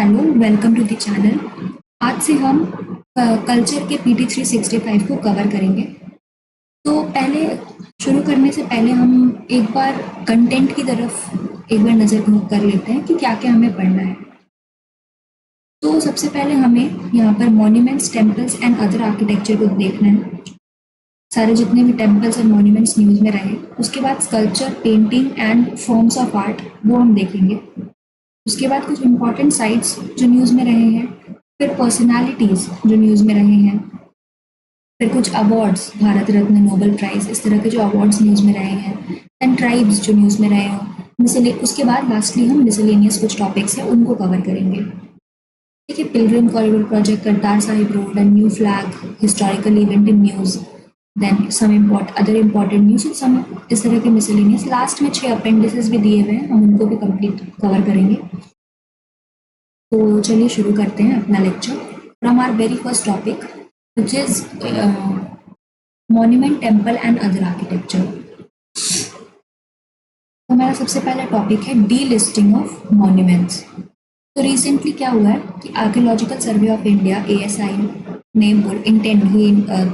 Hello, welcome to the channel. आज से हम कल्चर के पीटी 365 को कवर करेंगे। तो पहले शुरू करने से पहले हम एक बार कंटेंट की तरफ एक बार नज़र कर लेते हैं कि क्या क्या हमें पढ़ना है। तो सबसे पहले हमें यहाँ पर monuments, temples and other architecture को देखना है, सारे जितने भी टेम्पल्स और मॉन्यूमेंट्स न्यूज़ में रहे। उसके बाद sculpture, painting and forms of art वो हम देखेंगे। उसके बाद कुछ इम्पोर्टेंट साइट्स जो न्यूज़ में रहे हैं, फिर पर्सनालिटीज़ जो न्यूज़ में रहे हैं, फिर कुछ awards, Bharat Ratna, Nobel prize, इस तरह के जो अवार्ड्स न्यूज़ में रहे हैं, एंड ट्राइब्स जो न्यूज़ में रहे हों। उसके बाद लास्टली हम मिसलेनियस कुछ टॉपिक्स हैं उनको कवर करेंगे। ठीक है, pilgrim corridor project, Kartar Sahib road, and new flag, historical event in news, then some other important news, some इस तरह के मिसलेनियस। लास्ट में 6 अपेंडिसेस भी दिए हुए हैं, हम उनको भी कंप्लीट कवर करेंगे। तो चलिए शुरू करते हैं अपना lecture from our very first topic which is monument, temple and other architecture. तो मेरा सबसे पहला टॉपिक है डी लिस्टिंग ऑफ मॉन्यूमेंट्स। तो रिसेंटली क्या हुआ है कि archaeological survey of India ASI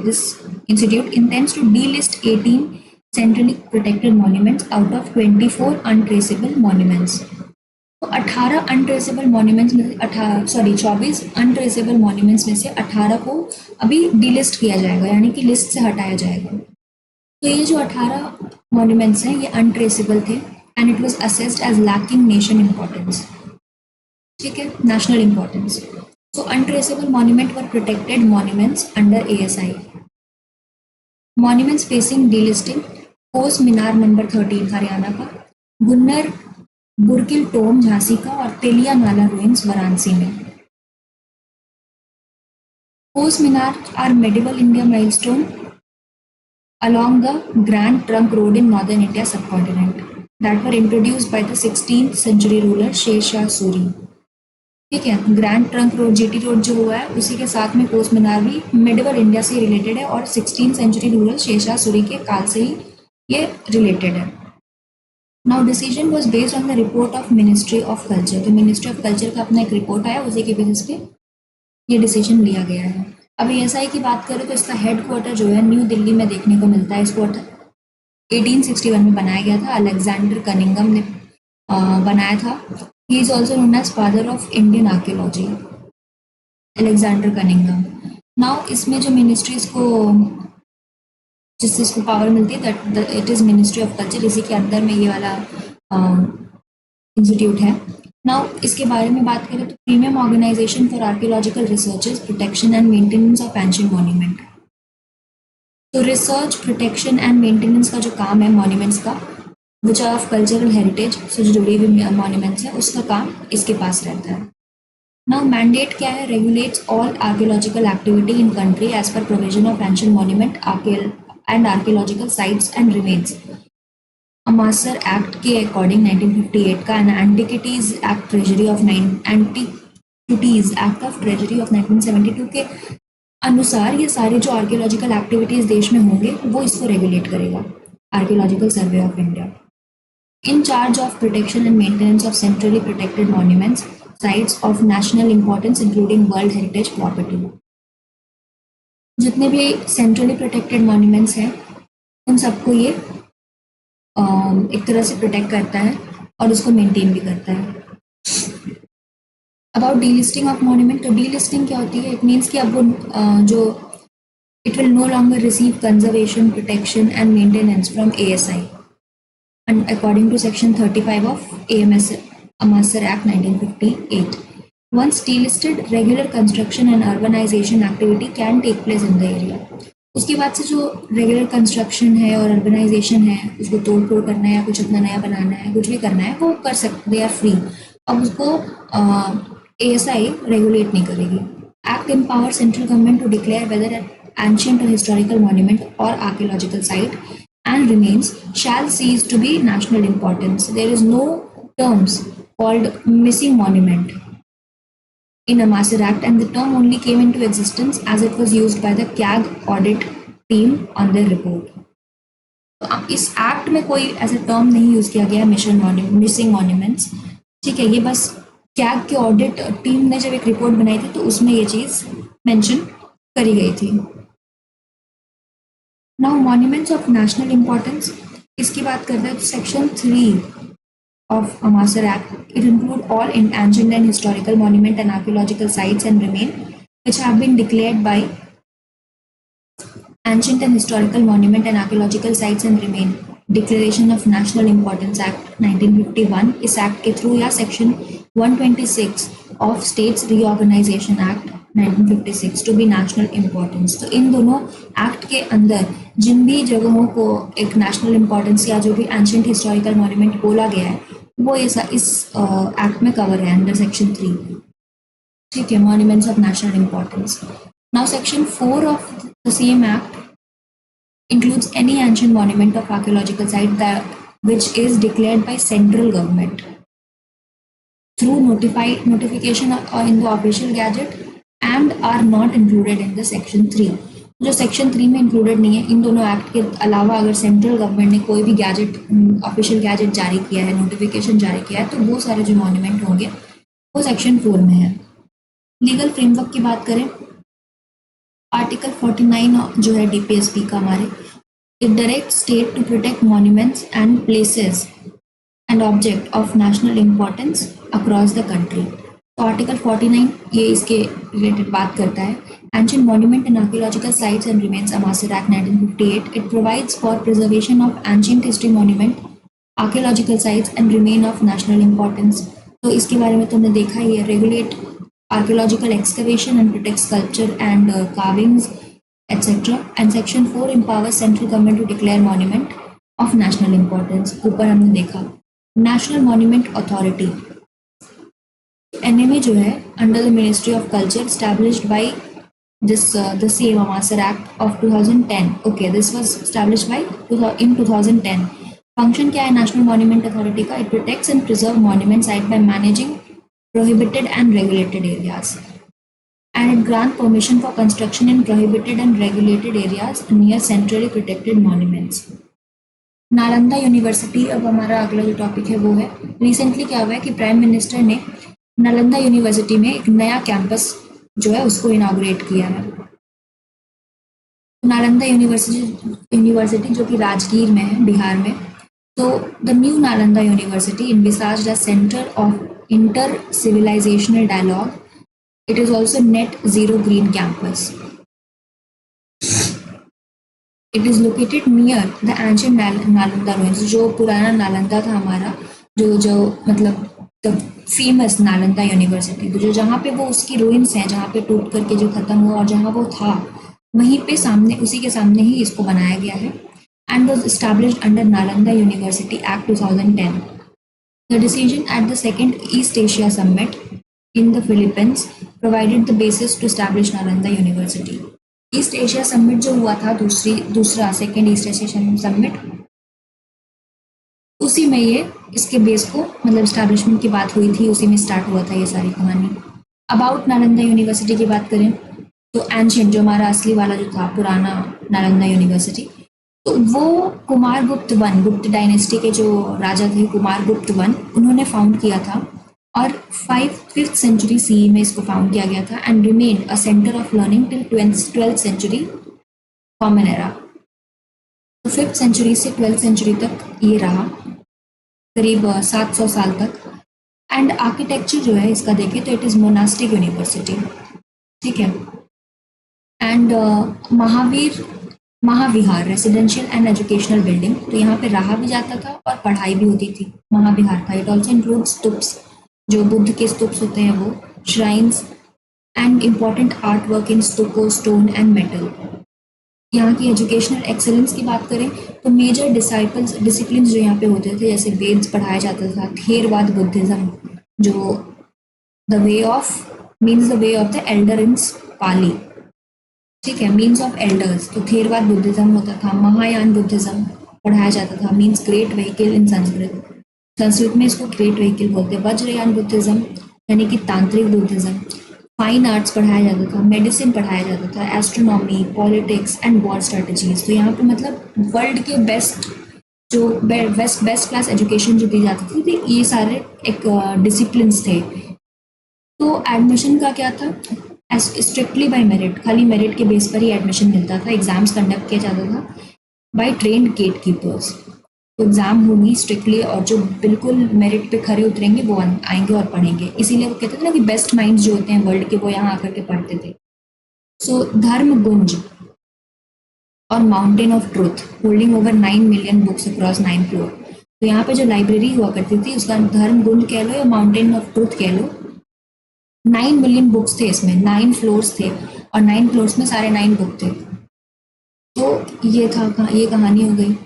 this institute intends to delist 18 centrally protected monuments out of 24 untraceable monuments. तो 18 अनट्रेसेबल मॉन्यूमेंट्स में 24 अनट्रेसेबल मॉन्यूमेंट्स में से 18 को अभी डीलिस्ट किया जाएगा, यानी कि लिस्ट से हटाया जाएगा। तो ये जो 18 मॉन्यूमेंट्स हैं ये अनट्रेसेबल थे and it was assessed as lacking nation importance. ठीक है, national importance. So untraceable monument were protected monuments under ASI। Monuments facing delisting: Kos Minar number 13 Haryana का, गुन्नर बुरकिल टोम झांसी का, और तेलिया नाला रुइंस वाराणसी में। Kos Minar are medieval India milestone along the Grand Trunk Road in northern India subcontinent that were introduced by the 16th century ruler Sher Shah Suri. ठीक है, grand trunk road GT road जो हुआ है उसी के साथ में कोस मीनार भी मेडिवल इंडिया से रिलेटेड है और 16th century ruler Sher Shah Suri के काल से ही ये रिलेटेड है। Now decision was based on the report of ministry of culture. तो मिनिस्ट्री ऑफ कल्चर का अपना एक रिपोर्ट आया, उसी के बेसिस पे ये डिसीजन लिया गया है। अब ASI की बात करें तो इसका हेडक्वार्टर जो है न्यू दिल्ली में देखने को मिलता है। इसको 1861 में बनाया गया था, अलेक्जेंडर कनिंगम ने बनाया था। He is also known as father of Indian archaeology, Alexander Cunningham. Now इसमें जो मिनिस्ट्रीज को जिससे इसको पावर मिलती है that it is ministry of culture, इसी के अंदर में ये वाला इंस्टीट्यूट है। नाउ इसके बारे में बात करें तो premium organisation for archaeological researches, protection and maintenance of ancient monument. तो रिसर्च, प्रोटेक्शन एंड मेंटेनेंस का जो काम है मॉन्यूमेंट्स का, which are of cultural heritage से जो जुड़े हुए मॉन्यूमेंट्स है, उसका काम इसके पास रहता है। नाउ मैंडेट क्या है? Regulates all archaeological activity in country as per provision of ancient monument and archaeological sites and remains. AMASR act के अकॉर्डिंग 1958 का and antiquities act treasury of 1972 के अनुसार ये सारे जो आर्कियोलॉजिकल एक्टिविटीज देश में होंगे वो इसको रेगुलेट करेगा archaeological survey of India. In charge of protection and maintenance of centrally protected monuments, sites of national importance including world heritage property. जितने भी सेंट्रली प्रोटेक्टेड मॉन्यूमेंट्स हैं उन सबको ये एक तरह से प्रोटेक्ट करता है और उसको मेंटेन भी करता है। अबाउट डीलिस्टिंग ऑफ मॉन्यूमेंट, तो डीलिस्टिंग क्या होती है? इट मीन्स कि अब वो जो it will no longer receive conservation, protection and maintenance from ASI and according to section 35 of Amasar Act 1958. Once delisted, regular construction and urbanization activity can take place in the area. उसके बाद से जो regular construction है और urbanisation है, उसको तोड़ फोड़ करना है या कुछ अपना नया बनाना है, कुछ भी करना है, वो कर सकते, दे आर फ्री। अब उसको ASI रेगुलेट नहीं करेगी। Act empower central government to declare whether ancient और हिस्टोरिकल मॉन्यूमेंट और archaeological site and remains shall cease to be national importance. There is no terms called missing monument in Amasar Act, and the term only came into existence as it was used by the CAG audit team on their report. तो इस act में कोई ऐसा term नहीं use किया गया missing monuments. ठीक है, ये बस कैग के ऑडिट टीम ने जब एक रिपोर्ट बनाई थी तो उसमें ये चीज़ मेंशन करी गई थी। Now monuments of national importance, इसकी बात करते हैं। Section 3 of Amasa Act. It includes all ancient and historical monument and archaeological sites and remain which have been declared by Ancient and Historical Monument and Archaeological Sites and Remain Declaration of National Importance Act 1951 इस act के through या section 126 of states reorganisation act 1956 to be national importance. तो इन दोनों act के अंदर जिन भी जगहों को एक नेशनल इम्पोर्टेंस या जो भी एंशिएंट हिस्टोरिकल मॉन्यूमेंट बोला गया है वो इस एक्ट में कवर है अंडर सेक्शन 3। ठीक है, monuments of national importance. Now section 4 of the same act includes any ancient monument of archaeological site that which is declared by central government through notification in the official gazette and are not included in the section 3। जो section 3 में included नहीं है, इन दोनों act के अलावा अगर central government ने कोई भी गैजेट ऑफिशियल गैजेट जारी किया है, नोटिफिकेशन जारी किया है, तो वो सारे जो मॉन्यूमेंट होंगे वो सेक्शन 4 में है। लीगल फ्रेमवर्क की बात करें, आर्टिकल 49 जो है डीपीएसपी का हमारे, it direct state to protect monuments and places and object of national importance across the country. तो आर्टिकल 49 ये इसके रिलेटेड बात करता है। Ancient monument and archaeological sites and remains AMASR act 1958 it provides for preservation of ancient history monument, archaeological sites and remain of national importance. तो इसके बारे में तुमने देखा ही है, regulate archaeological excavation and protect sculpture and carvings, etc. And Section 4 empowers central government to declare monument of national importance. ऊपर हमने देखा National Monument Authority, NMA जो है under the Ministry of Culture established by this the same Amasa Act of 2010. Okay, this was established by in 2010. Function क्या है National Monument Authority का? It protects and preserve monument site by managing prohibited and regulated areas, and it grant permission for construction in prohibited and regulated areas near centrally protected monuments. Nalanda university, अब हमारा अगला जो topic है वो है, recently क्या हुआ है कि प्राइम मिनिस्टर ने नालंदा यूनिवर्सिटी में एक नया कैंपस जो है उसको इनॉग्रेट किया है। नालंदा यूनिवर्सिटी जो कि राजगीर में है, बिहार में। तो the new Nalanda university envisaged a center of inter-civilizational dialogue. It is also net zero green campus. It is located near the ancient Nalanda ruins. जो पुराना नालंदा था हमारा, जो मतलब the famous नालंदा यूनिवर्सिटी, तो जो जहाँ पे वो उसकी ruins हैं, जहाँ पे टूट करके जो खत्म हुआ और जहाँ वो था वहीं पे सामने, उसी के सामने ही इसको बनाया गया है। And was established under Nalanda University Act 2010. The decision at the second East Asia Summit in the Philippines provided the basis to establish Nalanda University. East Asia Summit जो हुआ था दूसरा सेकेंड ईस्ट एशिया समिट, उसी में ये इसके base को मतलब एस्टैब्लिशमेंट की बात हुई थी, उसी में स्टार्ट हुआ था ये सारी कहानी। अबाउट नालंदा यूनिवर्सिटी की बात करें तो एंशिएंट जो हमारा असली वाला जो था पुराना नालंदा यूनिवर्सिटी, तो वो कुमारगुप्त वन, गुप्त डायनेस्टी के जो राजा थे कुमारगुप्त वन, उन्होंने फाउंड किया था और 5th सेंचुरी CE में इसको फाउंड किया गया था and remain a centre of learning till 12th century common era. तो 5th सेंचुरी से 12th सेंचुरी तक ये रहा, करीब 700 साल तक। एंड आर्किटेक्चर जो है इसका देखें तो इट इज़ मोनास्टिक यूनिवर्सिटी, ठीक है। And Mahavihara residential and educational building, तो यहाँ पे रहा भी जाता था और पढ़ाई भी होती थी, महाविहार था। इट ऑल्सो इंक्लूड स्तूप्स, जो बुद्ध के स्तूप्स होते हैं वो, shrines and important art work in stucco, stone and metal. यहाँ की एजुकेशनल एक्सेलेंस की बात करें तो मेजर डिसिप्लिन जो यहाँ पे होते थे, जैसे वेद्स पढ़ाया जाता था, थेरवाद बुद्धिज्म, जो the way of the elder in Pali, ठीक है, मीन्स ऑफ एल्डर्स, तो थेरवाद बुद्धिज्म होता था। महायान बुद्धिज्म पढ़ाया जाता था, means great vehicle in Sanskrit में इसको ग्रेट व्हीकल बोलते हैं। वज्रयान बुद्धिज्म यानी कि तांत्रिक बुद्धिज्म। फाइन आर्ट्स पढ़ाया जाता था, मेडिसिन पढ़ाया जाता था, astronomy, politics and war strategies. तो यहाँ पे मतलब वर्ल्ड के बेस्ट क्लास एजुकेशन जो दी जाती थी, तो ये सारे एक डिसिप्लिन्स थे तो एडमिशन का क्या था, स्ट्रिक्टली बाय मेरिट, खाली मेरिट के बेस पर ही एडमिशन मिलता था। एग्जाम्स कंडक्ट किया जाता था बाय ट्रेन्ड गेट कीपर्स। तो एग्जाम होगी स्ट्रिक्टली, और जो बिल्कुल मेरिट पे खरे उतरेंगे वो आएंगे और पढ़ेंगे। इसीलिए वो कहते थे ना कि बेस्ट माइंड्स जो होते हैं वर्ल्ड के वो यहाँ आकर के पढ़ते थे। सो धर्म गुंज और mountain of truth holding over 9 million books across 9 floor. तो यहाँ पे जो लाइब्रेरी हुआ करती थी उसका धर्म गुंज कह लो या माउंटेन ऑफ ट्रूथ कह लो, 9 मिलियन बुक्स थे इसमें, 9 फ्लोर्स थे, और 9 फ्लोर्स में सारे 9 बुक थे। तो ये था, ये कहानी हो गई।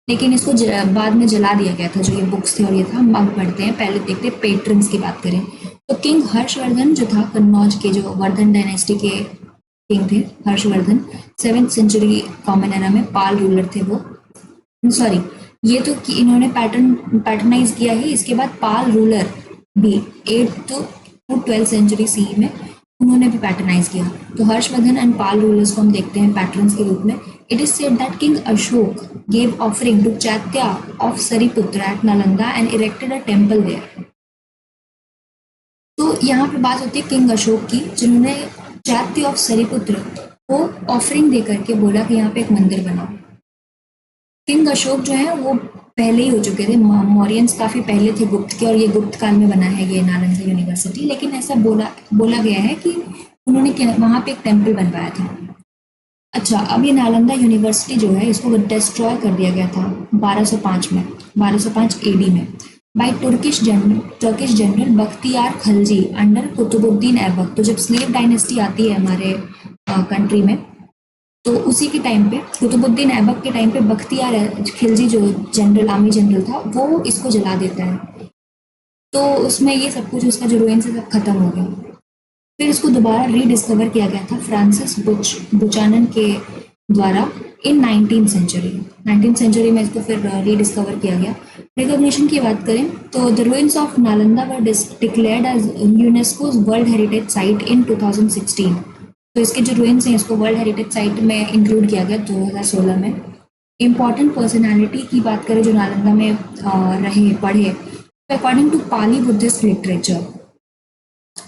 लेकिन इसको बाद में जला दिया गया था जो ये बुक्स थे, और ये था। हम अब पढ़ते हैं, पहले देखते हैं पेट्रन्स की बात करें तो किंग हर्षवर्धन जो था, कन्नौज के जो वर्धन डायनेस्टी के किंग थे Harshvardhan, 7th century common era में पाल रूलर थे वो। सॉरी, ये तो कि इन्होंने पैटर्नाइज किया है। इसके बाद पाल रूलर भी 8th to 12th century C में उन्होंने भी पैटर्नाइज किया। तो हर्षवर्धन एंड पाल रूलर्स को हम देखते हैं पैटर्न्स के रूप में। It is said that king Ashok gave offering to Chaitya of Sariputra at Nalanda and erected a temple there। तो यहाँ पे बात होती है किंग अशोक की, जिन्होंने चैत्य ऑफ सरिपुत्र को ऑफरिंग दे करके बोला कि यहाँ पे एक मंदिर बनाओ। किंग अशोक जो है वो पहले ही हो चुके थे, मौर्यंस काफी पहले थे गुप्त के, और ये गुप्त काल में बना है ये नालंदा यूनिवर्सिटी। लेकिन ऐसा बोला गया है कि उन्होंने वहां पे एक टेम्पल बनवाया था। अच्छा, अब ये नालंदा यूनिवर्सिटी जो है इसको डिस्ट्रॉय कर दिया गया था 1205 में, 1205 एडी में, by Turkish general Bakhtiyar Khalji under Qutbuddin Aibak. तो जब स्लेव डायनेस्टी आती है हमारे कंट्री में, तो उसी के टाइम पे, कुतुबुद्दीन ऐबक के टाइम पे, बख्तियार खिलजी जो जनरल, आर्मी जनरल था, वो इसको जला देता है। तो उसमें ये सब कुछ, उसका जो रुइन से सब खत्म हो गया। फिर इसको दोबारा रीडिस्कवर किया गया था फ्रांसिस बुचानन के द्वारा इन 19th सेंचुरी में इसको फिर रीडिस्कवर किया गया। रिकॉग्निशन की बात करें तो the ruins of Nalanda were declared as UNESCO's world heritage site in 2016। तो इसके जो रुइंस हैं इसको वर्ल्ड हेरिटेज साइट में इंक्लूड किया गया 2016 में। इम्पॉर्टेंट पर्सनैलिटी की बात करें जो नालंदा में रहे पढ़े, तो according to Pali Buddhist literature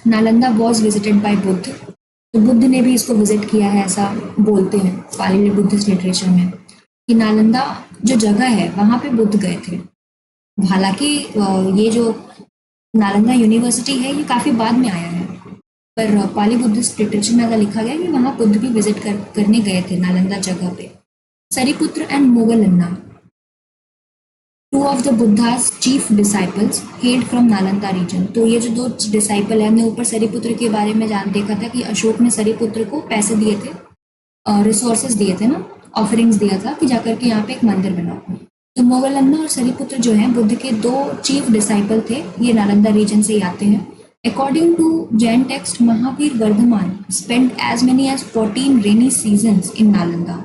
Nalanda was visited by Buddha. तो बुद्ध ने भी इसको विजिट किया है, ऐसा बोलते हैं पाली बुद्धिस्ट लिटरेचर में कि नालंदा जो जगह है वहां पे बुद्ध गए थे। हालांकि ये जो नालंदा यूनिवर्सिटी है ये काफी बाद में आया है, पर पाली बुद्धिस्ट लिटरेचर में ऐसा लिखा गया कि वहां बुद्ध भी विजिट करने गए थे नालंदा जगह पे। Sariputra and Moggallana, two of the Buddha's chief disciples held from Nalanda region. तो ये जो दो डिसाइपल है, हमने ऊपर सरिपुत्र के बारे में देखा था कि अशोक ने सरिपुत्र को पैसे दिए थे, रिसोर्सेज दिए थे ना, ऑफरिंग्स दिया था कि जाकर के यहाँ पे एक मंदिर बनाओ। तो मोगलन्ना और सरिपुत्र जो हैं बुद्ध के दो चीफ डिसाइपल थे, ये नालंदा रीजन से ही आते हैं। According to Jain text, Mahavir Vardhaman spend as many as 14 rainy seasons in Nalanda.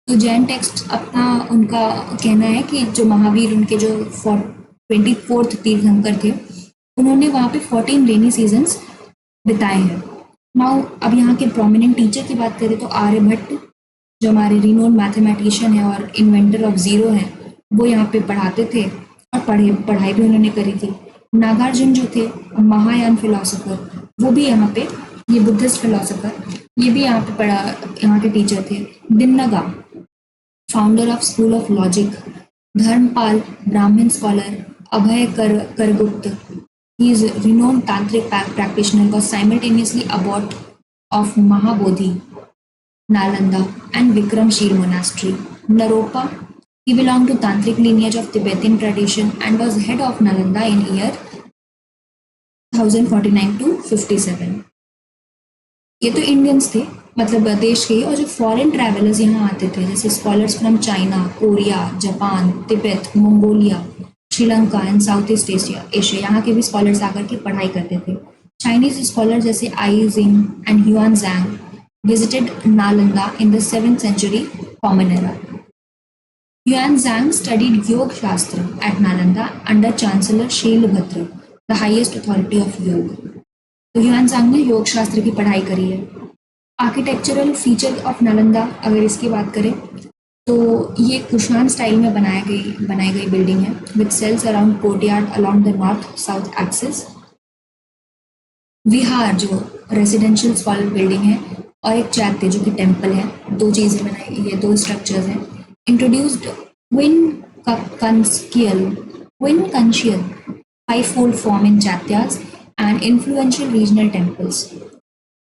तो जैन टेक्स्ट अपना उनका कहना है कि जो महावीर, उनके जो 24th तीर्थंकर थे, उन्होंने वहाँ पे 14 रेनी सीजन्स बिताए हैं। नाउ अब यहाँ के प्रोमिनेंट टीचर की बात करें तो आर्यभट्ट जो हमारे रिनोन मैथमेटिशियन है और इन्वेंटर ऑफ जीरो हैं, वो यहाँ पे पढ़ाते थे और पढ़ाई भी उन्होंने करी थी। नागार्जुन जो थे महायान फिलोसोफर, वो भी यहाँ पे, ये बुद्धिस्ट फिलोसोफर, ये भी यहाँ पे यहाँ के टीचर थे। Dignaga founder of school of logic, Dharmapala Brahmin scholar, Abhaya Karagupta, he is renowned tantric practitioner, was simultaneously abbot of Mahabodhi, Nalanda and Vikramshil monastery. Naropa, he belonged to tantric lineage of Tibetan tradition and was head of Nalanda in year 1049 to 57। ये तो Indians थे, मतलब देश के, और जो foreign travellers यहाँ आते थे जैसे scholars from China, Korea, Japan, Tibet, Mongolia, Sri Lanka and south east Asia, यहाँ के भी स्कॉलर्स आकर के पढ़ाई करते थे। चाइनीज स्कॉलर जैसे I Jing and Hiuen Tsang visited Nalanda in the 7th century common era. Hiuen Tsang studied Yoga Shastra at Nalanda under chancellor Shilabhadra, the highest authority of Yoga. तो ह्यूआन ज़ैंग ने योग शास्त्र की पढ़ाई करी है। आर्किटेक्चरल फीचर ऑफ नालंदा अगर इसकी बात करें तो ये कुशान स्टाइल में बनाई गई बिल्डिंग है with cells around courtyard along the north south axis. Vihara जो रेजिडेंशियल स्कॉलर बिल्डिंग है, और एक चैत्य जो कि टेम्पल है, दो चीजें बनाई, ये दो स्ट्रक्चर्स हैं। इंट्रोड्यूस्ड विन कंस्कियल विन कंशियल five-fold form in Chaityas and influential regional temples.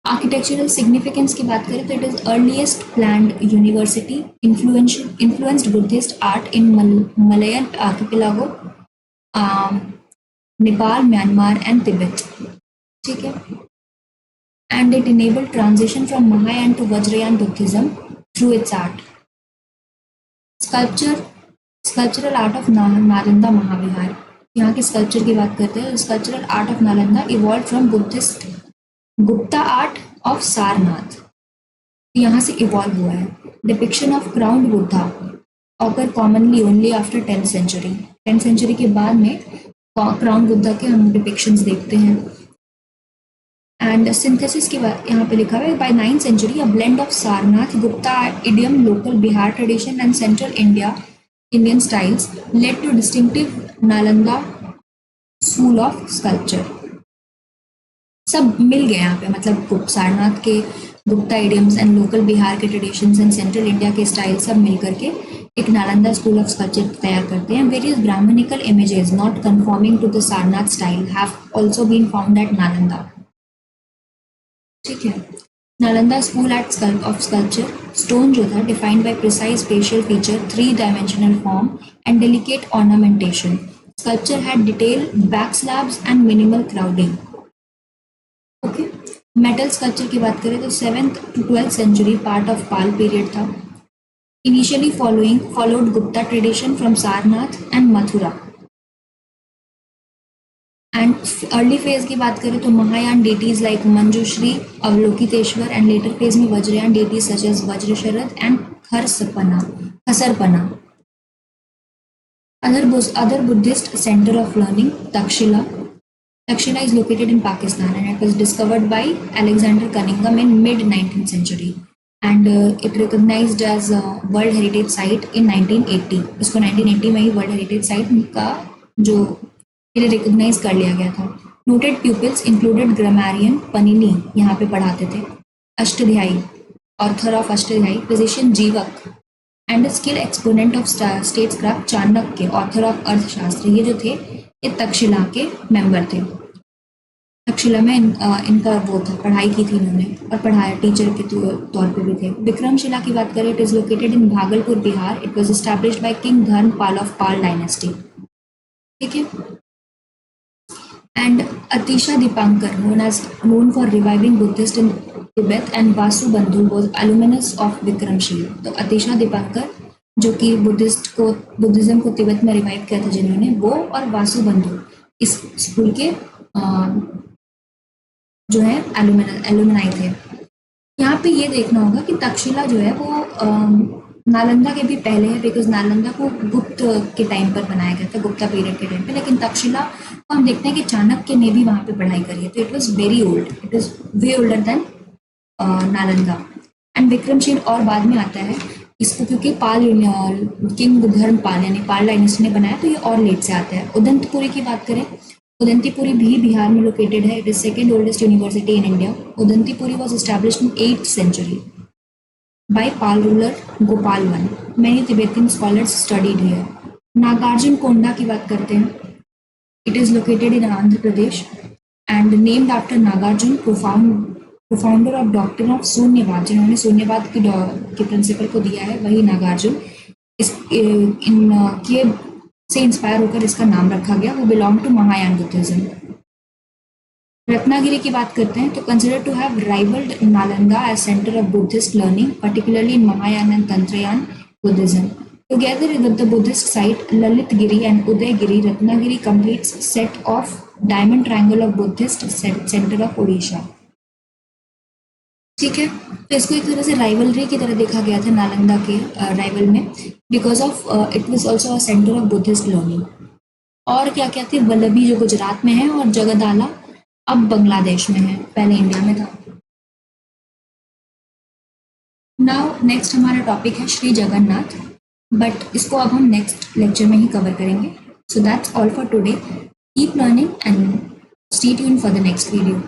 Architectural significance की बात करें तो it is earliest planned university, influenced Buddhist art in Malayan archipelago, Nepal, Myanmar and Tibet. ठीक है, and it enabled transition from Mahayana to Vajrayana Buddhism through its art. Sculptural art of Nalanda Mahavihara, यहाँ के sculpture की बात करते हैं। Sculptural art of Nalanda evolve from Buddhist Gupta art of Sarnath, यहाँ से इवॉल्व हुआ है। Depiction of crown Buddha occur commonly only after 10th century, 10th century के बाद में क्राउन बुद्धा के हम डिपिक्शंस देखते हैं। एंड सिंथेसिस की बात यहाँ पे लिखा हुआ है, by 9th century a blend of Sarnath, Gupta idiom, local Bihar tradition and central Indian styles led to distinctive Nalanda school of sculpture। सब मिल गए यहाँ पे, मतलब सारनाथ के Gupta idioms and local Bihar के ट्रेडिशंस एंड सेंट्रल इंडिया के स्टाइल सब मिल करके एक नालंदा स्कूल ऑफ स्कल्पचर तैयार करते हैं। Various Brahmanical images not conforming to the Sarnath style have also been found at Nalanda. ठीक है, Nalanda school of sculpture, stone जो था defined by precise spatial feature, 3-dimensional form and delicate ornamentation. Sculpture had detail back slabs and minimal crowding. Okay, metal sculpture की बात करें तो 7th to 12th century part of Pala period था। Initially followed Gupta tradition from Sarnath and Mathura. And early phase की बात करें तो Mahayana deities like Manjushri, Avalokiteshvara, and later phase में Vajrayana deities such as Vajrasharada and Khasarpana. Other Buddhist center of learning, Takshila. Takshila is located in Pakistan and it was discovered by Alexander Cunningham in mid-19th century and it recognized as a World Heritage Site in 1980। इसको 1980 में ही World Heritage Site का जो recognise कर लिया गया था। Noted pupils included grammarian Panini, यहाँ पे पढ़ाते थे, Ashtadhyayi, author of Ashtadhyayi, physician Jivaka and skill exponent of statecraft Chanakya, author of Arthashastra. ये जो थे ये तक्षशिला के मेंबर थे। तक्षशिला में इनका वो था, पढ़ाई की थी इन्होंने और पढ़ाया, टीचर के तौर पे भी थे। विक्रमशिला की बात करें, it is located in Bhagalpur, Bihar. It was established by king Dharmapala of Pala dynasty. ठीक है, and Atisha Dipankar, known for reviving Buddhist in Tibet, and Vasu Bandhu was alumnus of Vikramshila। तो अतिशा दीपांकर जो कि बुद्धिज्म को तिब्बत में रिवाइव किया था जिन्होंने, वो और वासु बंधु इस स्कूल के जो है एलुमनाई थे। यहाँ पे ये देखना होगा कि तक्षशिला जो है वो नालंदा के भी पहले है, बिकॉज नालंदा को गुप्त के टाइम पर बनाया गया था, गुप्ता पीरियड के टाइम पे। लेकिन तक्षशिला को हम देखते हैं कि चाणक्य ने भी वहाँ पे पढ़ाई करी है, तो it was very old, it is way older than Nalanda. And Vikramshila और बाद में आता है इसको, क्योंकि किंग धर्मपाल यानी पाल डायनेस्टी ने बनाया, तो ये और लेट से आता है। उदंतपुरी की बात करें, उदंतीपुरी भी बिहार में लोकेटेड है। It is second oldest university in India. Odantapuri was established in 8th century by Pal ruler Gopal I. Many Tibetan scholars studied here. Nagarjunakonda की बात करते हैं। It is located in Andhra Pradesh and named after Nagarjun, co-founder of doctrine of शून्यवाद, जिन्होंने शून्यवाद के principal को दिया है, वही नागार्जुन। के से इंस्पायर होकर इसका नाम रखा गया। वो belong to Mahayana Buddhism. Ratnagiri की बात करते हैं तो consider to have rivalled Nalanda as centre of Buddhist learning, particularly in Mahayana and Tantrayan Buddhism. Together with the Buddhist site Lalitgiri and Udaygiri, Ratnagiri completes set of diamond triangle of Buddhist center of Odisha। ठीक है, तो इसको एक तरह से rivalry की तरह देखा गया था नालंदा के राइवल में, because of it was also a centre of Buddhist learning. और क्या क्या थे, वल्लभी जो गुजरात में है और जगदाला अब बांग्लादेश में है, पहले इंडिया में था। नाउ नेक्स्ट हमारा टॉपिक है श्री जगन्नाथ, बट इसको अब हम नेक्स्ट लेक्चर में ही कवर करेंगे। So that's all for today. Keep learning and stay tuned for the next video.